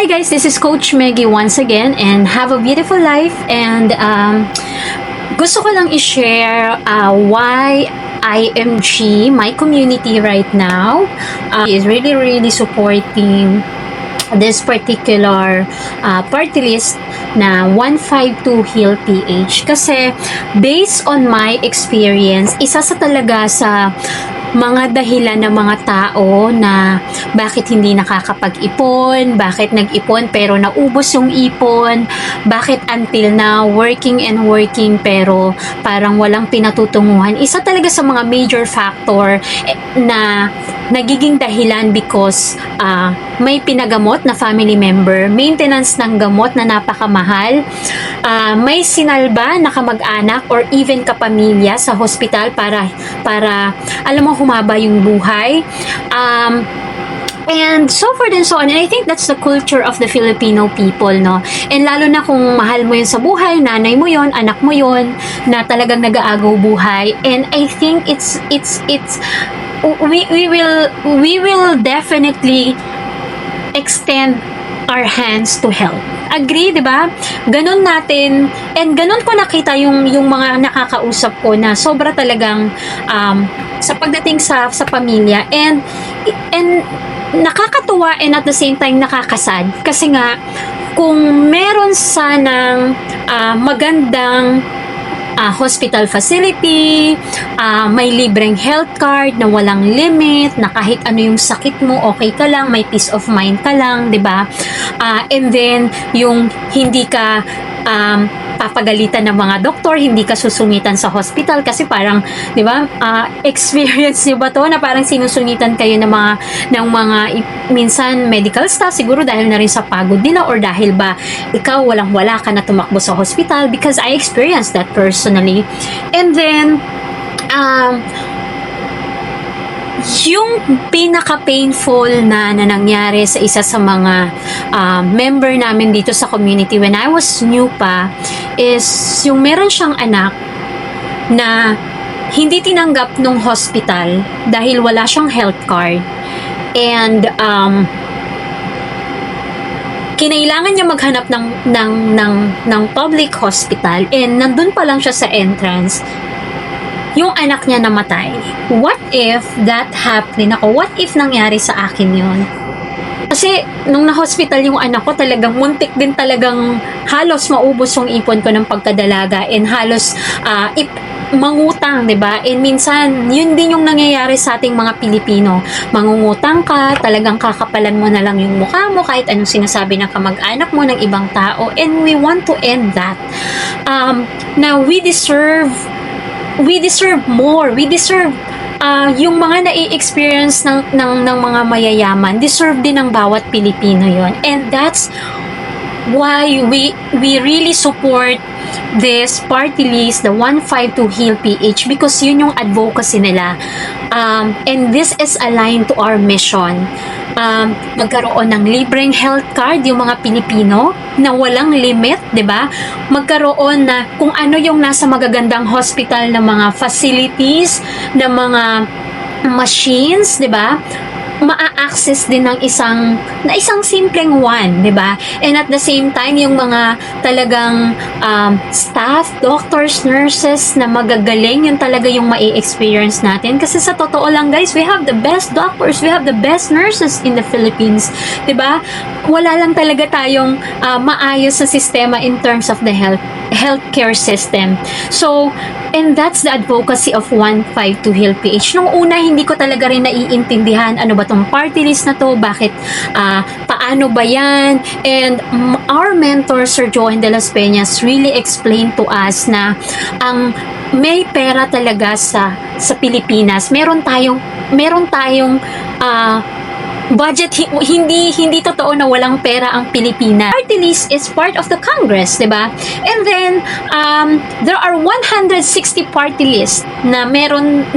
Hi guys, this is Coach Meggy once again, and have a beautiful life. And gusto ko lang i-share why IMG, my community right now, is really supporting this particular party list na 152 Heal PH. Kasi based on my experience, isa sa talaga sa mga dahilan ng mga tao na bakit hindi nakakapag-ipon, bakit nag-ipon pero naubos yung ipon, bakit until now working pero parang walang pinatutunguhan. Isa talaga sa mga major factor na nagiging dahilan because may pinagamot na family member, maintenance ng gamot na napakamahal, may sinalba na kamag-anak or even kapamilya sa hospital para alam mo humaba yung buhay. And so forth and so on. And I think that's the culture of the Filipino people, no? And lalo na kung mahal mo yun sa buhay, nanay mo yun, anak mo yun, na talagang nag-aagaw buhay. And I think we will definitely extend our hands to help. Agree, di ba? Ganun natin, and ganun ko nakita yung mga nakakausap ko na sobra talagang sa pagdating sa pamilya, and nakakatuwa and at the same time nakakasad. Kasi nga, kung meron sanang magandang hospital facility, may libreng health card na walang limit, na kahit ano yung sakit mo, okay ka lang, may peace of mind ka lang, di ba? And then, yung hindi ka papagalitan ng mga doktor, hindi ka susungitan sa hospital kasi parang, di ba, experience niyo ba to na parang sinusungitan kayo ng mga minsan medical staff, siguro dahil na rin sa pagod nila or dahil ba ikaw walang-wala ka na tumakbo sa hospital, because I experienced that personally. And then, yung pinaka-painful na nangyari sa isa sa mga member namin dito sa community when I was new pa is yung meron siyang anak na hindi tinanggap nung hospital dahil wala siyang health card, and kinailangan niya maghanap ng public hospital, and nandun pa lang siya sa entrance, yung anak niya namatay. What if that happened ako? What if nangyari sa akin yun? Kasi nung na-hospital yung anak ko, talagang muntik din talagang halos maubos yung ipon ko ng pagkadalaga, and halos mangutang, 'di ba? And minsan, yun din yung nangyayari sa ating mga Pilipino. Mangungutang ka, talagang kakapalan mo na lang yung mukha mo kahit anong sinasabi ng kamag-anak mo ng ibang tao, and we want to end that. Now, we deserve more. We deserve yung mga nai-experience ng mga mayayaman, deserve din ng bawat Pilipino yon. And that's why we really support this party list, the 152 Heal PH, because yun yung advocacy nila. And this is aligned to our mission. Magkaroon ng libreng health card yung mga Pilipino na walang limit, 'di ba? Magkaroon na kung ano yung nasa magagandang hospital na mga facilities, na mga machines, 'di ba? Ma-access din ng isang simpleng one, 'di ba? And at the same time, yung mga talagang staff, doctors, nurses na magagaling, yun talaga yung mai-experience natin. Kasi sa totoo lang guys, we have the best doctors, we have the best nurses in the Philippines, 'di ba? Wala lang talaga tayong maayos sa sistema in terms of the healthcare system. So, and that's the advocacy of 152 Heal PH. Nung una, hindi ko talaga rin naiintindihan ano ba tong party list na to, bakit, paano ba yan? And our mentor, Sir Joan de las Peñas, really explained to us na ang may pera talaga sa Pilipinas. Meron tayong budget, hindi totoo na walang pera ang Pilipinas. Party list is part of the Congress, 'di ba? And then there are 160 party list na meron,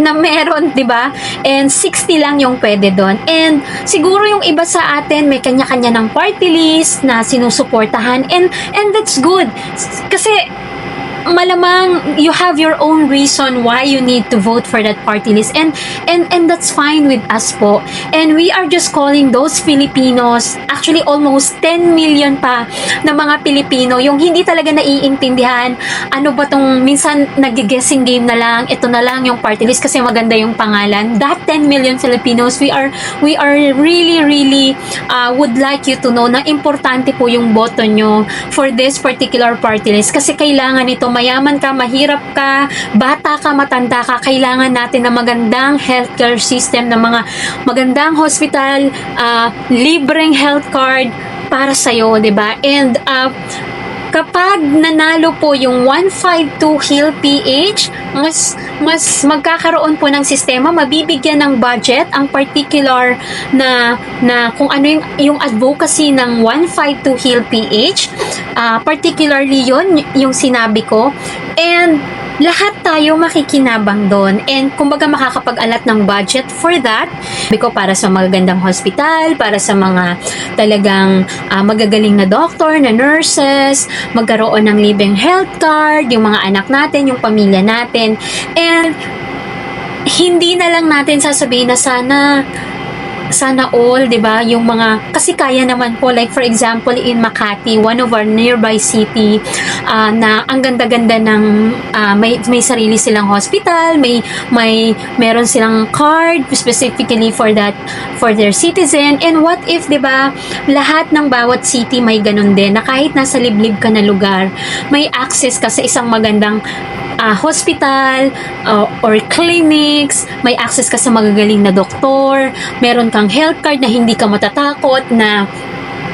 'di ba? And 60 lang yung pwede doon. And siguro yung iba sa atin may kanya-kanya ng party list na sinusuportahan, and that's good. Kasi malamang you have your own reason why you need to vote for that party list, and that's fine with us po. And we are just calling those Filipinos, actually almost 10 million pa na mga Pilipino, yung hindi talaga naiintindihan ano ba tong, minsan nag-guessing game na lang, ito na lang yung party list kasi maganda yung pangalan. That 10 million Filipinos, we are really would like you to know na importante po yung boto nyo for this particular party list, kasi kailangan ito, mayaman ka, mahirap ka, bata ka, matanda ka, kailangan natin ng magandang healthcare system, ng mga magandang hospital, libreng health card para sa'yo, diba? And kapag nanalo po yung 152 Heal PH, mas magkakaroon po ng sistema, mabibigyan ng budget ang particular na kung ano yung advocacy ng 152 Heal PH, particularly yung sinabi ko, and lahat tayo makikinabang doon, and kumbaga makakapag-alat ng budget for that, because para sa magagandang hospital, para sa mga talagang magagaling na doctor, na nurses, magkaroon ng libreng health card, yung mga anak natin, yung pamilya natin, and hindi na lang natin sasabihin na sana all, 'di ba? Yung mga, kasi kaya naman po, like for example in Makati, one of our nearby city, na ang ganda-ganda ng may sarili silang hospital, meron silang card specifically for their citizen. And what if, 'di ba, lahat ng bawat city may ganun din, na kahit nasa liblib ka na lugar, may access ka sa isang magandang hospital or clinics, may access ka sa magagaling na doktor, meron kang health card na hindi ka matatakot na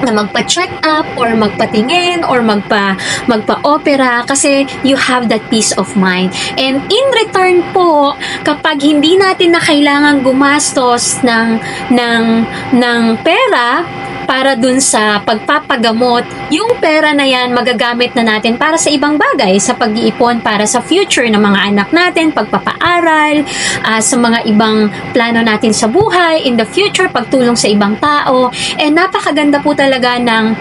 magpa-check up or magpatingin or magpa-opera, kasi you have that peace of mind. And in return po, kapag hindi natin na kailangan gumastos ng pera para dun sa pagpapagamot, yung pera na yan magagamit na natin para sa ibang bagay, sa pag-iipon para sa future ng mga anak natin, pagpapaaral, sa mga ibang plano natin sa buhay in the future, pagtulong sa ibang tao. And napakaganda po talaga ng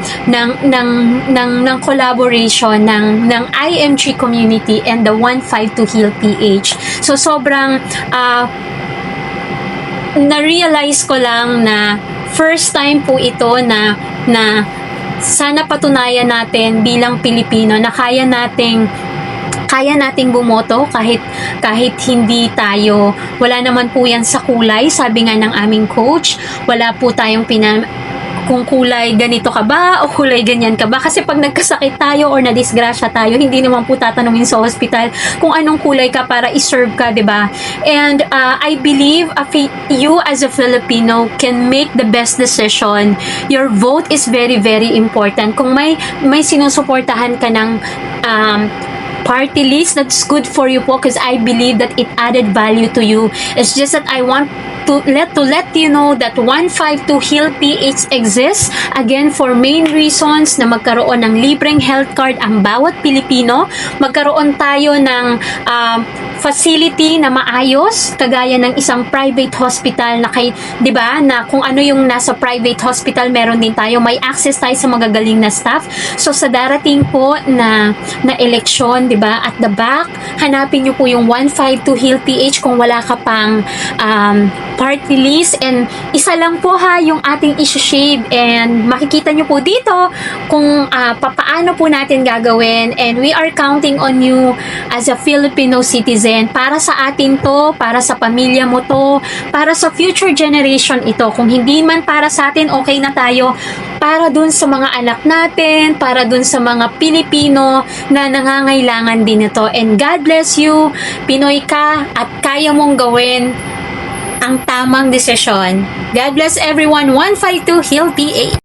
collaboration ng IMG community and the 152 Heal PH. So sobrang na-realize ko lang na first time po ito na sana patunayan natin bilang Pilipino na kaya nating bumoto kahit hindi tayo, wala naman po yan sa kulay, sabi nga ng aming coach, wala po tayong kung kulay ganito ka ba o kulay ganyan ka ba, kasi pag nagkasakit tayo or nadisgrasya tayo, hindi naman po tatanungin sa hospital kung anong kulay ka para i-serve ka, 'di ba? And I believe you as a Filipino can make the best decision. Your vote is very very important. Kung may sinusuportahan ka ng party list, that's good for you po, because I believe that it added value to you. It's just that I want to let you know that 152 Heal PH exists, again for main reasons na magkaroon ng libreng health card ang bawat Pilipino, magkaroon tayo ng facility na maayos, kagaya ng isang private hospital na 'di ba, na kung ano yung nasa private hospital, meron din tayo, may access tayo sa magagaling na staff. So sa darating po na eleksyon, 'di ba, at the back, hanapin niyo po yung 152 Heal PH kung wala ka pang party list, and isa lang po yung ating issue, and makikita nyo po dito kung papaano po natin gagawin, and we are counting on you as a Filipino citizen. Para sa atin to, para sa pamilya mo to, para sa future generation ito. Kung hindi man para sa atin, okay na tayo, para dun sa mga anak natin, para dun sa mga Pilipino na nangangailangan din ito. And God bless you, Pinoy ka at kaya mong gawin ang tamang desisyon. God bless everyone. 152 Heal PH.